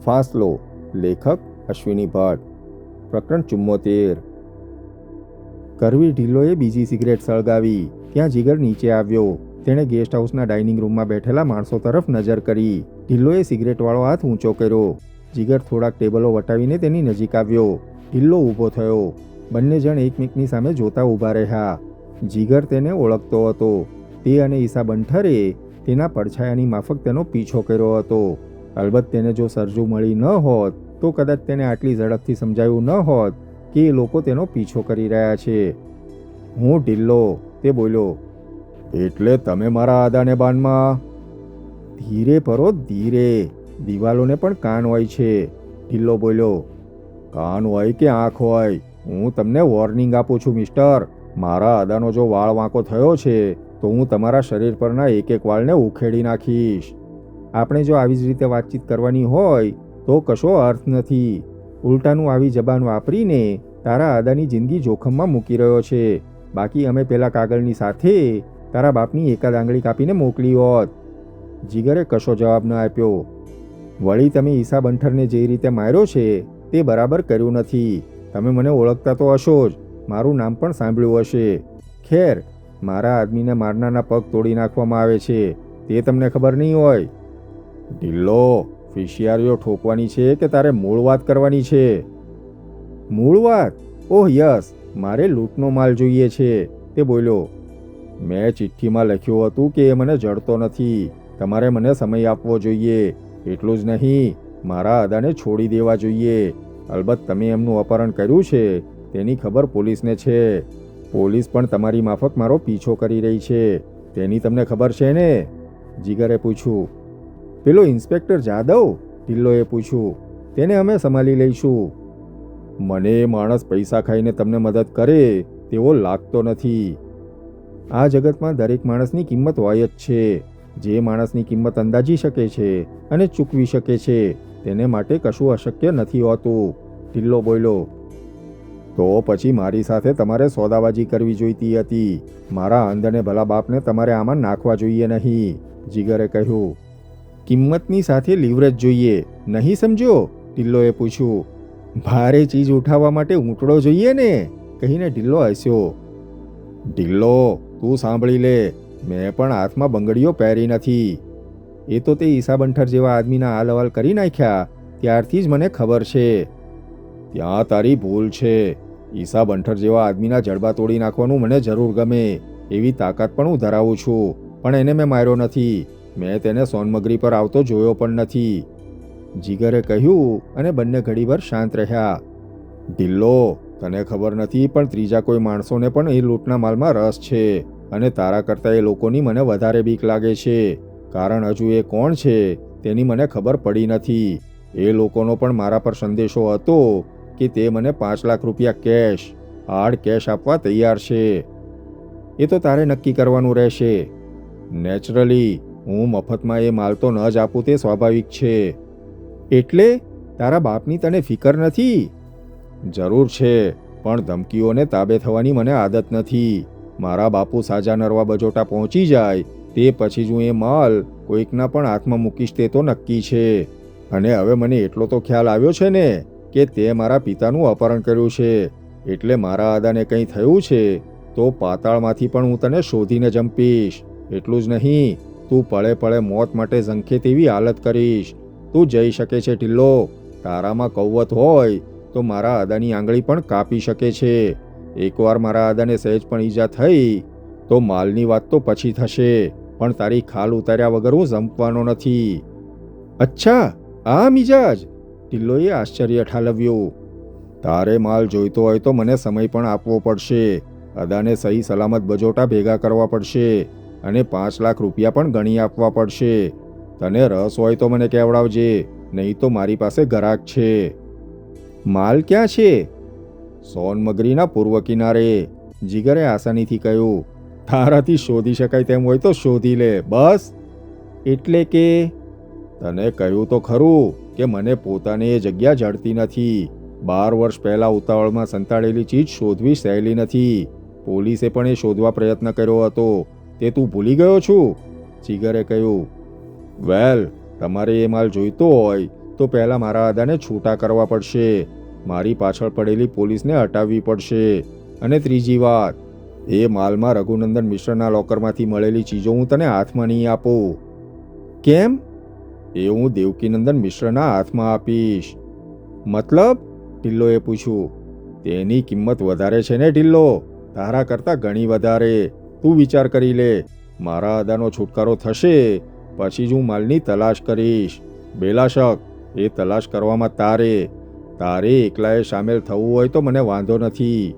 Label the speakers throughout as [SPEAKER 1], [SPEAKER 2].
[SPEAKER 1] ફાસલો. લેખક અશ્વિની ભટ્ટ. પ્રકરણ 74. કરવી ઢિલ્લોએ બીજી સિગરેટ સળગાવી. ત્યાં જીગર નીચે આવ્યો. તેણે ગેસ્ટ હાઉસના ડાઇનિંગ રૂમમાં બેઠેલા માણસો તરફ નજર કરી. ઢિલ્લોએ સિગરેટવાળો હાથ ઊંચો કર્યો. જીગર થોડાક ટેબલો વટાવીને તેની નજીક આવ્યો. ઢિલ્લો ઊભો થયો. બંને જણ એકમેકની સામે જોતા ઊભા રહ્યા. જીગર તેને ઓળખતો હતો. તે અને ઈસા બંઠરે તેના પડછાયાની માફક તેનો પીછો કર્યો હતો. અલબત્ત તેને જો સરજુ મળી ન હોત તો કદાચ તેને આટલી ઝડપથી સમજાયું ન હોત કે એ લોકો તેનો પીછો કરી રહ્યા છે. હું ઢિલ્લો, તે બોલ્યો. એટલે તમે મારા આદાને બાનમાં? ધીરે ભરો, ધીરે. દિવાલોને પણ કાન હોય છે. ઢિલ્લો બોલ્યો. કાન હોય કે આંખ હોય, હું તમને વોર્નિંગ આપું છું મિસ્ટર. મારા આદાનો જો વાળ વાંકો થયો છે તો હું તમારા શરીર પરના એક એક વાળને ઉખેડી નાખીશ. આપણે જો આવી જ રીતે વાતચીત કરવાની હોય તો કશો અર્થ નથી. ઉલટાનું આવી જબાન વાપરીને તારા આદાની જિંદગી જોખમમાં મૂકી રહ્યો છે. બાકી અમે પેલા કાગળની સાથે તારા બાપની એકાદ આંગળી કાપીને મોકલી હોત. જીગરે કશો જવાબ ન આપ્યો. વળી તમે ઈસા બંઠરને જે રીતે માર્યો છે તે બરાબર કર્યું નથી. તમે મને ઓળખતા તો હશો જ, મારું નામ પણ સાંભળ્યું હશે. ખેર, મારા આદમીને મારનારના પગ તોડી નાખવામાં આવે છે તે તમને ખબર નહીં હોય. ઢિલ્લો, ફિશિયારીઓ ઠોકવાની છે કે તારે મૂળ વાત કરવાની છે? મૂળ વાત? ઓહ યસ, મારે લૂંટનો માલ જોઈએ છે, તે બોલ્યો. મેં ચિઠ્ઠીમાં લખ્યું હતું કે એ મને જડતો નથી. તમારે મને સમય આપવો જોઈએ. એટલું જ નહીં, મારા આદાને છોડી દેવા જોઈએ. અલબત્ત તમે એમનું અપહરણ કર્યું છે તેની ખબર પોલીસને છે. પોલીસ પણ તમારી માફક મારો પીછો કરી રહી છે તેની તમને ખબર છે ને? જીગરે પૂછ્યું. પેલો ઇન્સ્પેક્ટર જાદવ? ઢિલ્લોએ પૂછ્યું. તેને અમે સંભાળી લઈશું. મને એ માણસ પૈસા ખાઈને તમને મદદ કરે તેવો લાગતો નથી. આ જગતમાં દરેક માણસની કિંમત હોય જ છે. જે માણસની કિંમત અંદાજી શકે છે અને ચૂકવી શકે છે તેને માટે કશું અશક્ય નથી હોતું. ઢિલ્લો બોલ્યો. તો પછી મારી સાથે તમારે સોદાબાજી કરવી જોઈતી હતી. મારા અંધને ભલા બાપને તમારે આમાં નાખવા જોઈએ નહીં. જીગરે કહ્યું. કિંમતની સાથે લીવરેજ જોઈએ, નહીં સમજો? ઢિલ્લોએ પૂછ્યું. ભારે ચીજ ઉઠાવવા માટે ઊંટડો જોઈએ ને? કહીને ઢિલ્લો હસ્યો. ઢિલ્લો, તું સાંભળી લે, મેં પણ હાથમાં બંગડીઓ પહેરી નથી. એ તો તે ઈસા બંઠર જેવા આદમીના હાલ હવાલ કરી નાખ્યા ત્યારથી જ મને ખબર છે. ત્યાં તારી ભૂલ છે. ઈસા બંઠર જેવા આદમીના જડબા તોડી નાખવાનું મને જરૂર ગમે. એવી તાકાત પણ હું ધરાવું છું, પણ એને મેં માર્યો નથી. મેં તેને સોનમગરી પર આવતો જોયો પણ નથી. જીગરે કહ્યું અને બંને ઘડીભર શાંત રહ્યા. ઢિલ્લો, તને ખબર નથી પણ ત્રીજા કોઈ માણસોને પણ એ લૂંટના માલમાં રસ છે અને તારા કરતાં એ લોકોની મને વધારે બીક લાગે છે. કારણ હજુ એ કોણ છે તેની મને ખબર પડી નથી. એ લોકોનો પણ મારા પર સંદેશો હતો કે તે મને 5 લાખ રૂપિયા કેશ, હાર્ડ કેશ આપવા તૈયાર છે. એ તો તારે નક્કી કરવાનું રહેશે. નેચરલી હું મફતમાં એ માલ તો ન જ આપું તે સ્વાભાવિક છે. એટલે તારા બાપની તને ફિકર નથી? જરૂર છે, પણ ધમકીઓને તાબે થવાની મને આદત નથી. મારા બાપુ સાજા નરવા બજોટા પહોંચી જાય તે પછી જ હું એ માલ કોઈકના પણ હાથમાં મૂકીશ તે તો નક્કી છે. અને હવે મને એટલો તો ખ્યાલ આવ્યો છે ને કે તે મારા પિતાનું અપહરણ કર્યું છે. એટલે મારા આદાને કંઈ થયું છે તો પાતાળમાંથી પણ હું તને શોધીને જંપીશ. એટલું જ નહીં, તું પળે પળે મોત માટે ઝંખે તેવી હાલત કરીશ. તું જઈ શકે છે ઢિલ્લો. તારામાં કૌવત હોય તો મારા આદાની આંગળી પણ કાપી શકે છે. એકવાર મારા આદાને સહેજ પણ ઈજા થઈ તો માલની વાત તો પછી થશે, પણ તારી ખાલ ઉતાર્યા વગર હું જંપવાનો નથી. અચ્છા, આ મિજાજ? ઢિલ્લોએ આશ્ચર્ય ઠાલવ્યું. તારે માલ જોઈતો હોય તો મને સમય પણ આપવો પડશે. અદાને સહી સલામત બજોટા ભેગા કરવા પડશે અને 5 લાખ રૂપિયા પણ ગણી આપવા પડશે. તને રસ હોય તો મને કહેવડાવજે, નહીં તો મારી પાસે ગ્રાહક છે. માલ ક્યાં છે? સોનમગરીના પૂર્વ કિનારે. જીગરે આસાનીથી કહ્યું. તારાથી શોધી શકાય તેમ હોય તો શોધી લે, બસ. એટલે કે? તને કહ્યું તો ખરું કે મને પોતાને એ જગ્યા જડતી નથી. 12 વર્ષ પહેલાં ઉતાવળમાં સંતાડેલી ચીજ શોધવી સહેલી નથી. પોલીસે પણ એ શોધવા પ્રયત્ન કર્યો હતો. તે તું ભૂલી ગયો છું? જીગરે કહ્યું. વેલ, તમારે એ માલ જોઈતો હોય તો પહેલાં મારા અદાને છૂટા કરવા પડશે, મારી પાછળ પડેલી પોલીસને હટાવવી પડશે. અને ત્રીજી વાત, એ માલમાં રઘુનંદન મિશ્રના લોકરમાંથી મળેલી ચીજો હું તને હાથમાં નહીં આપું. કેમ? એ હું દેવકીનંદન મિશ્રના હાથમાં આપીશ. મતલબ? ઢિલ્લોએ પૂછ્યું. તેની કિંમત વધારે છે ને ઢિલ્લો, તારા કરતાં ઘણી વધારે. તું વિચાર કરી લે, મારા અદાનો છુટકારો થશે પછી જ હું માલની તલાશ કરીશ. બેલાશક, એ તલાશ કરવામાં તારે એકલાએ સામેલ થવું હોય તો મને વાંધો નથી,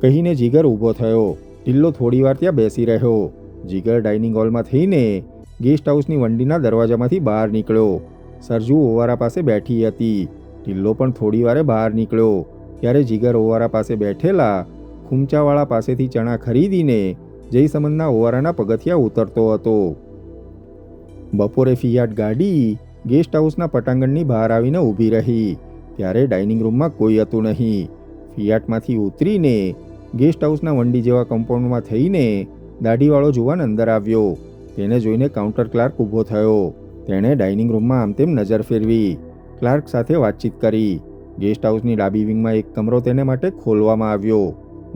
[SPEAKER 1] કહીને જીગર ઊભો થયો. ઢિલ્લો થોડીવાર ત્યાં બેસી રહ્યો. જીગર ડાઇનિંગ હોલમાં થઈને ગેસ્ટ હાઉસની વંડીના દરવાજામાંથી બહાર નીકળ્યો. સરજુ ઓવારા પાસે બેઠી હતી. ઢિલ્લો પણ થોડીવારે બહાર નીકળ્યો. ત્યારે જીગર ઓવારા પાસે બેઠેલા ખૂમચાવાળા પાસેથી ચણા ખરીદીને જયસમંદના ઓવારાના પગથિયા ઉતરતો હતો. બપોરે ફિયાટ ગાડી ગેસ્ટ હાઉસના પટાંગણની બહાર આવીને ઊભી રહી. ત્યારે ડાઇનિંગ રૂમમાં કોઈ હતું નહીં. ફિયાટમાંથી ઉતરીને ગેસ્ટ હાઉસના વંડી જેવા કમ્પાઉન્ડમાં થઈને દાઢીવાળો જુવાન અંદર આવ્યો. તેને જોઈને કાઉન્ટર ક્લાર્ક ઊભો થયો. તેણે ડાઇનિંગ રૂમમાં આમ તેમ નજર ફેરવી. ક્લાર્ક સાથે વાતચીત કરી. ગેસ્ટ હાઉસની ડાબી વિંગમાં એક કમરો તેને માટે ખોલવામાં આવ્યો.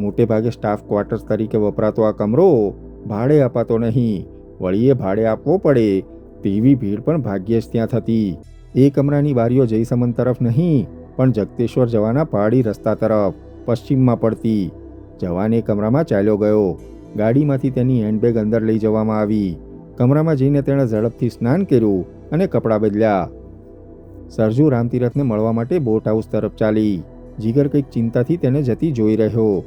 [SPEAKER 1] મોટે ભાગે સ્ટાફ ક્વાર્ટર્સ તરીકે વપરાતો આ કમરો ભાડે અપાતો નહીં. વળી એ ભાડે આપવો પડે તેવી ભીડ પણ ભાગ્યે જ ત્યાં થતી. એ કમરાની બારીઓ જયસમંદ તરફ નહીં પણ જગતેશ્વર જવાના પહાડી રસ્તા તરફ પશ્ચિમમાં પડતી. જવાન એ કમરામાં ચાલ્યો ગયો. ગાડીમાંથી તેની હેન્ડબેગ અંદર લઈ જવામાં આવી. કમરામાં જઈને તેણે ઝડપથી સ્નાન કર્યું અને કપડાં બદલ્યા. સરજુ રામતીરથને મળવા માટે બોટ હાઉસ તરફ ચાલી. જીગર કંઈક ચિંતાથી તેને જતી જોઈ રહ્યો.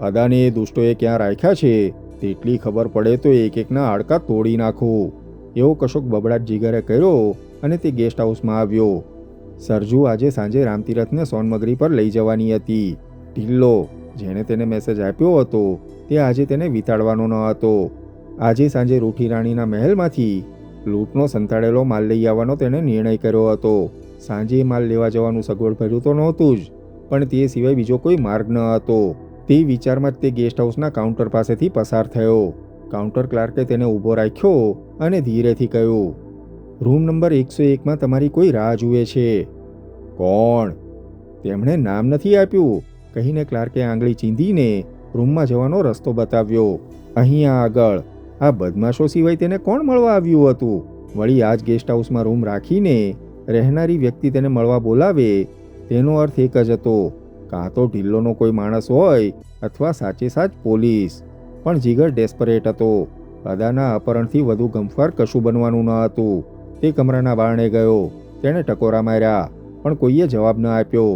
[SPEAKER 1] અદાને એ દુષ્ટોએ ક્યાં રાખ્યા છે તેટલી ખબર પડે તો એક એકના હાડકાં તોડી નાખું, એવો કશોક બબડાટ જીગરે કર્યો અને તે ગેસ્ટ હાઉસમાં આવ્યો. સરજુ આજે સાંજે રામતીરથને સોનમગરી પર લઈ જવાની હતી. ઢિલ્લો, જેણે તેને મેસેજ આપ્યો હતો તે આજે તેને વિતાડવાનો ન હતો. આજે સાંજે રૂઠી રાણીના મહેલમાંથી લૂંટનો સંતાડેલો માલ લઈ આવવાનો તેણે નિર્ણય કર્યો હતો. સાંજે માલ લેવા જવાનું સગવડ ભર્યું તો નહોતું જ, પણ તે સિવાય બીજો કોઈ માર્ગ ન હતો. તે વિચારમાં જ તે ગેસ્ટ હાઉસના કાઉન્ટર પાસેથી પસાર થયો. કાઉન્ટર ક્લાર્કે તેને ઊભો રાખ્યો અને ધીરેથી કહ્યું, રૂમ નંબર 101માં તમારી કોઈ રાહ જુએ છે. કોણ? તેમણે નામ નથી આપ્યું, કહીને ક્લાર્કે આંગળી ચીંધીને રૂમમાં જવાનો રસ્તો બતાવ્યો. અહીંયા આગળ. આ બદમાશો સિવાય તેને કોણ મળવા આવ્યું હતું? વળી આ જ ગેસ્ટ હાઉસમાં રૂમ રાખીને રહેનારી વ્યક્તિ તેને મળવા બોલાવે તેનો અર્થ એક જ હતો, કાં તો ઢિલ્લોનો કોઈ માણસ હોય અથવા સાચે સાચ પોલીસ. પણ જીગર ડેસ્પરેટ હતો. અદાના અપહરણથી વધુ ગમખ્વાર કશું બનવાનું ન હતું. તે કમરાના બારણે ગયો. તેણે ટકોરા માર્યા પણ કોઈએ જવાબ ન આપ્યો.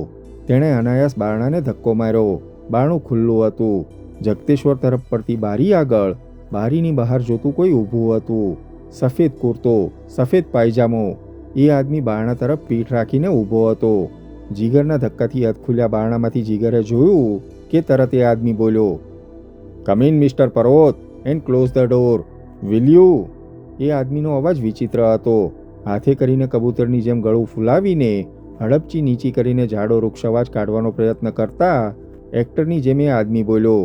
[SPEAKER 1] તેણે અનાયાસ બારણાને ધક્કો માર્યો. બારણું ખુલ્લું હતું. જગતેશ્વર તરફ પડતી બારી આગળ બારીની બહાર જોતું કોઈ ઊભું હતું. સફેદ કુર્તો, સફેદ પાયજામો. એ આદમી બારણા તરફ પીઠ રાખીને ઊભો હતો. જીગરના ધક્કાથી અધખુલ્યા બારણામાંથી જીગરે જોયું કે તરત એ આદમી બોલ્યો, come in mister Parvat and close the door, will you? એ આદમીનો અવાજ વિચિત્ર હતો. હાથે કરીને કબૂતરની જેમ ગળું ફૂલાવીને હડપચી નીચી કરીને જાડો વૃક્ષ અવાજ કાઢવાનો પ્રયત્ન કરતા એક્ટરની જેમ એ આદમી બોલ્યો.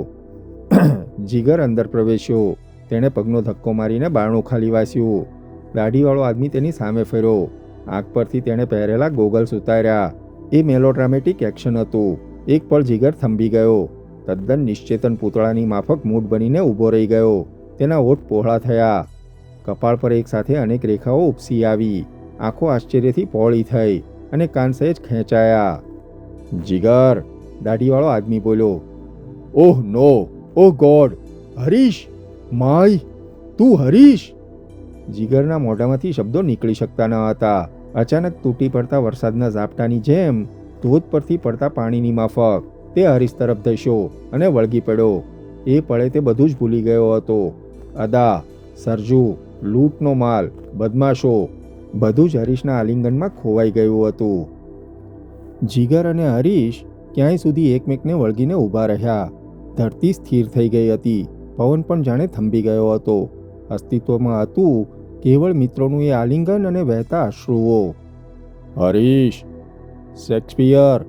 [SPEAKER 1] જીગર અંદર પ્રવેશ્યો. તેણે પગનો ધક્કો મારીને બારણું ખાલી વાસ્યું. દાઢીવાળો આદમી તેની સામે ફર્યો. આંખ પરથી તેણે પહેરેલા ગોગલ્સ ઉતાર્યા. એ મેલોડ્રામેટિક એક્શન હતું. એક પળ જીગર થંભી ગયો. તદ્દન નિશ્ચેતન પૂતળાની માફક મૂઢ બનીને ઊભો રહી ગયો. તેના હોઠ પહોળા થયા. કપાળ પર એક સાથે અનેક રેખાઓ ઉપસી આવી. આંખો આશ્ચર્યથી પહોળી થઈ અને કાન સહેજ ખેંચાયા. જીગર, દાઢીવાળો આદમી બોલ્યો. ઓહ નો, ઓહ ગોડ, હરીશ, માય, તું હરીશ? જીગરના મોઢામાંથી શબ્દો નીકળી શકતા ન હતા. અચાનક તૂટી પડતા વરસાદના ઝાપટાની જેમ ધોધ પરથી પડતા પાણીની માફક તે હરીશ તરફ ધસ્યો અને વળગી પડ્યો. એ પળે તે બધું જ ભૂલી ગયો હતો. અદા, સરજુ, લૂંટનો માલ, બદમાશો, બધું જ હરીશના આલિંગનમાં ખોવાઈ ગયું હતું. જીગર અને હરીશ ક્યાંય સુધી એકમેકને વળગીને ઊભા રહ્યા. ધરતી સ્થિર થઈ ગઈ હતી. પવન પણ જાણે થંભી ગયો હતો. અસ્તિત્વમાં હતું કેવળ મિત્રોનું એ આલિંગન અને વહેતા અશ્રુઓ. હરીશ, શેક્સપિયર,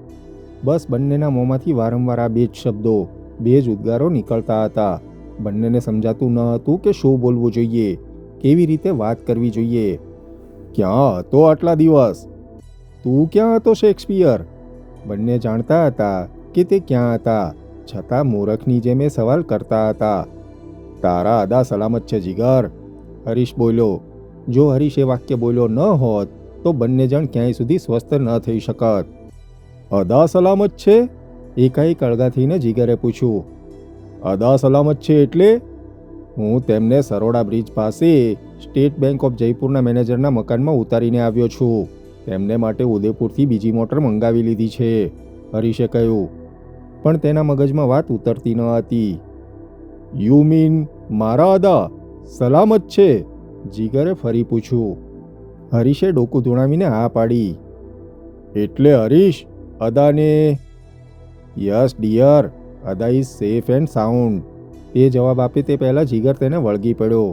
[SPEAKER 1] બસ બંનેના મોંમાંથી વારંવાર આ બે જ શબ્દો, બે જ ઉદ્ગારો નીકળતા હતા. બંનેને સમજાતું ન હતું કે શું બોલવું જોઈએ, કેવી રીતે વાત કરવી જોઈએ. ક્યાં હતો આટલા દિવસ? તું ક્યાં હતો શેક્સપિયર? બંને જાણતા હતા કે તે ક્યાં હતા, છતાં મૂરખની જેમ એ સવાલ કરતા હતા. તારા અદા સલામત છે જીગર, હરીશ બોલ્યો. જો હરીશ એ વાક્ય બોલ્યો ન હોત તો બંને જણ ક્યાંય સુધી સ્વસ્થ ન થઈ શકત. અદા સલામત છે? એકાએક અળગા થઈને જીગરે પૂછ્યું. અદા સલામત છે એટલે? હું તેમને સરોડા બ્રિજ પાસે સ્ટેટ બેંક ઓફ જયપુરના મેનેજરના મકાનમાં ઉતારીને આવ્યો છું. તેમને માટે ઉદયપુરથી બીજી મોટર મંગાવી લીધી છે, હરીશે કહ્યું. પણ તેના મગજમાં વાત ઉતરતી ન હતી. યુ મીન મારા અદા સલામત છે? જીગરે ફરી પૂછ્યું. હરીશે ડોકું ધૂણાવીને હા પાડી. એટલે હરીશ, અદાને? યસ ડિયર, અદા ઇઝ સેફ એન્ડ સાઉન્ડ. એ જવાબ આપે તે પહેલાં જીગર તેને વળગી પડ્યો.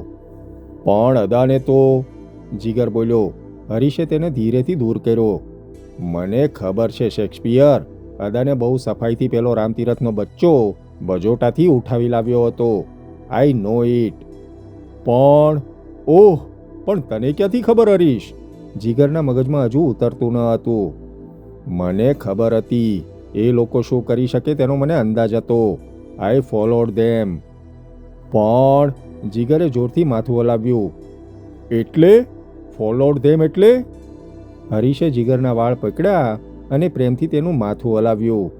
[SPEAKER 1] પણ અદાને તો, જીગર બોલ્યો. હરીશે તેને ધીરેથી દૂર કર્યો. મને ખબર છે શેક્સપિયર, અદાને બહુ સફાઈથી પેલો રામતીરથનો બચ્ચો બજોટાથી ઉઠાવી લાવ્યો હતો. આઈ નો ઇટ. પણ ઓહ, પણ તને ક્યાંથી ખબર હરીશ? જીગરના મગજમાં હજુ ઉતરતું ન હતું. મને ખબર હતી. એ લોકો શું કરી શકે તેનો મને અંદાજ હતો. આઈ ફોલોડ ધેમ. પણ જીગરે જોરથી માથું હલાવ્યું. એટલે? ફોલોડ ધેમ એટલે? હરીશે જીગરના વાળ પકડ્યા અને પ્રેમથી તેનું માથું હલાવ્યું.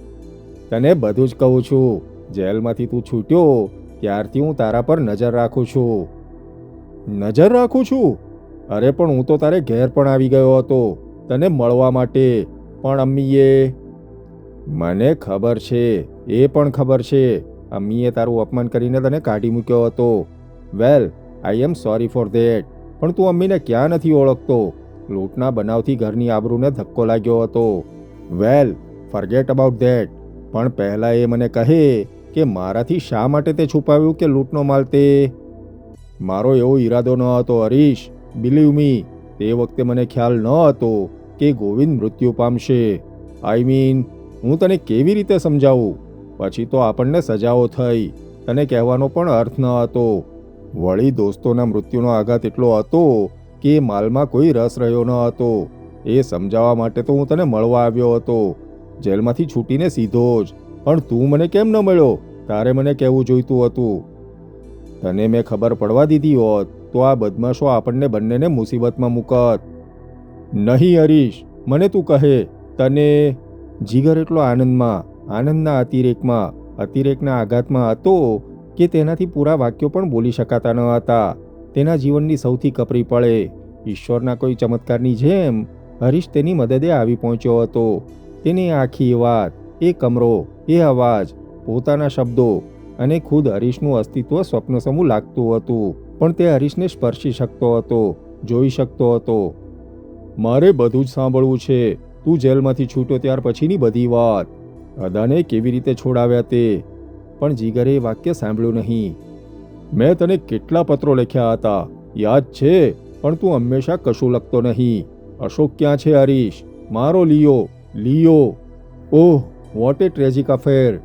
[SPEAKER 1] તને બધું જ કહું છું. જેલમાંથી તું છૂટ્યો ત્યારથી હું તારા પર નજર રાખું છું. નજર રાખું છું? અરે પણ હું તો તારે ઘેર પણ આવી ગયો હતો તને મળવા માટે. પણ અમ્મીએ... મને ખબર છે, એ પણ ખબર છે. અમ્મીએ તારું અપમાન કરીને તને કાઢી મૂક્યો હતો. વેલ, આઈ એમ સોરી ફોર ધેટ. પણ તું અમ્મીને ક્યાં નથી ઓળખતો? લૂંટના બનાવથી ઘરની આબરૂને ધક્કો લાગ્યો હતો. વેલ, ફર્ગેટ અબાઉટ ધેટ. પણ પહેલાં એ મને કહે કે મારાથી શા માટે તે છુપાવ્યું કે લૂંટનો માલ તે... મારો એવો ઈરાદો ન હતો હરીશ. બિલીવ મી, તે વખતે મને ખ્યાલ ન હતો કે ગોવિંદ મૃત્યુ પામશે. આઈ મીન, હું તને કેવી રીતે સમજાવું? પછી તો આપણને સજાઓ થઈ. તને કહેવાનો પણ અર્થ ન હતો. વળી દોસ્તોના મૃત્યુનો આઘાત એટલો હતો કે માલમાં કોઈ રસ રહ્યો ન હતો. એ સમજાવવા માટે તો હું તને મળવા આવ્યો હતો, જેલમાંથી છૂટીને સીધો જ. પણ તું મને કેમ ન મળ્યો? તારે મને કહેવું જોઈતું હતું. તને મેં ખબર પડવા દીધી હોત તો આ બદમાશો આપણને બંનેને મુસીબતમાં મૂકત. નહીં હરીશ, મને તું કહે. તને... જીગર એટલો આનંદના અતિરેકના આઘાતમાં હતો કે તેનાથી પૂરા વાક્યો પણ બોલી શકાતા ન હતા. તેના જીવનની સૌથી કપરી પળે ઈશ્વરના કોઈ ચમત્કારની જેમ હરીશ તેની મદદે આવી પહોંચ્યો હતો. તેની આખી વાત, એ કમરો, એ અવાજ, પોતાના શબ્દો અને ખુદ હરીશનું અસ્તિત્વ સ્વપ્નસમૂહ લાગતું હતું. પણ તે હરીશને સ્પર્શી શકતો હતો, જોઈ શકતો હતો. મારે બધું જ સાંભળવું છે. તું જેલમાંથી છૂટ્યો ત્યાર પછીની બધી વાત. અદાને કેવી રીતે છોડાવ્યા તે. પણ જીગરે એ વાક્ય સાંભળ્યું નહીં. મેં તને કેટલા પત્રો લખ્યા હતા, યાદ છે? પણ તું હંમેશા કશું લખતો નહીં. અશોક ક્યાં છે હરીશ? મારો લિયો. ઓહ, વોટ એ ટ્રેજિક અફેર.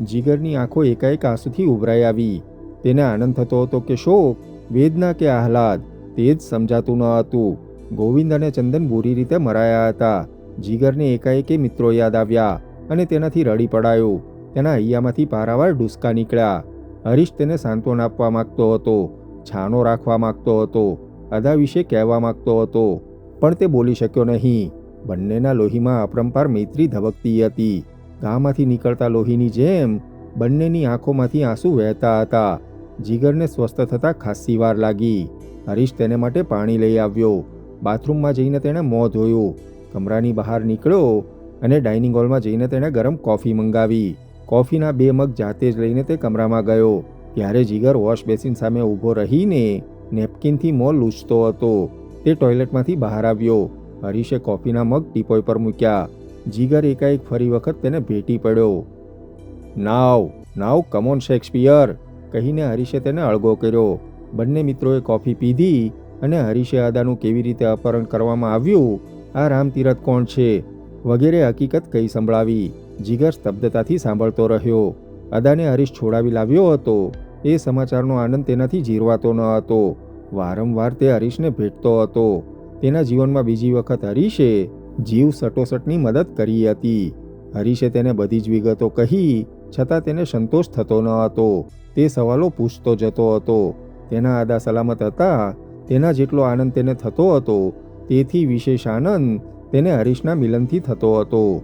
[SPEAKER 1] જીગરની આંખો એકાએક આંસુથી ઉભરાઈ આવી. તેને આનંદ થતો હતો કે શોક, વેદના કે આહલાદ, તે જ સમજાતું ન હતું. ગોવિંદ અને ચંદન બુરી રીતે મરાયા હતા. જીગરને એકાએક મિત્રો યાદ આવ્યા અને તેનાથી રડી પડાયો. તેના હૈયામાંથી પારાવાર ડૂસકા નીકળ્યા. હરીશ તેને સાંત્વન આપવા માગતો હતો, છાનો રાખવા માગતો હતો, અદા વિશે કહેવા માગતો હતો. પણ તે બોલી શક્યો નહીં. બંનેના લોહીમાં અપરંપાર મૈત્રી ધબકતી હતી. ગામાંથી નીકળતા લોહીની જેમ બંનેની આંખોમાંથી આંસુ વહેતા હતા. જીગરને સ્વસ્થ થતાં ખાસ્સી વાર લાગી. હરીશ તેને માટે પાણી લઈ આવ્યો. બાથરૂમમાં જઈને તેણે મોં ધોયું. કમરાની બહાર નીકળ્યો અને ડાઇનિંગ હોલમાં જઈને તેણે ગરમ કોફી મંગાવી. કોફીના 2 મગ જાતે જ લઈને તે કમરામાં ગયો. ત્યારે જીગર વોશ બેસિન સામે ઊભો રહીને નેપકિનથી મોં લૂછતો હતો. તે ટોયલેટમાંથી બહાર આવ્યો. હરીશે કોફીના મગ ટીપોય પર મૂક્યા. જીગર એકાએક ફરી વખત તેને ભેટી પડ્યો. નાવ કમોન શેક્સપિયર, કહીને હરીશે તેને અળગો કર્યો. બંને મિત્રોએ કોફી પીધી અને હરીશે અદાનું કેવી રીતે અપહરણ કરવામાં આવ્યું, આ રામતીરથ કોણ છે વગેરે હકીકત કહી સંભળાવી. જીગર સ્તબ્ધતાથી સાંભળતો રહ્યો. અદાને હરીશ છોડાવી લાવ્યો હતો એ સમાચારનો આનંદ તેનાથી જીરવાતો ન હતો. વારંવાર તે હરીશને ભેટતો હતો. તેના જીવનમાં બીજી વખત હરીશે જીવ સટોસટની મદદ કરી હતી. હરીશે તેને બધી જ વિગતો કહી, છતાં તેને સંતોષ થતો ન હતો. તે સવાલો પૂછતો જતો હતો. તેના આદા સલામત હતા, તેના જેટલો આનંદ તેને થતો હતો, તેથી વિશેષ આનંદ તેને હરીશના મિલનથી થતો હતો.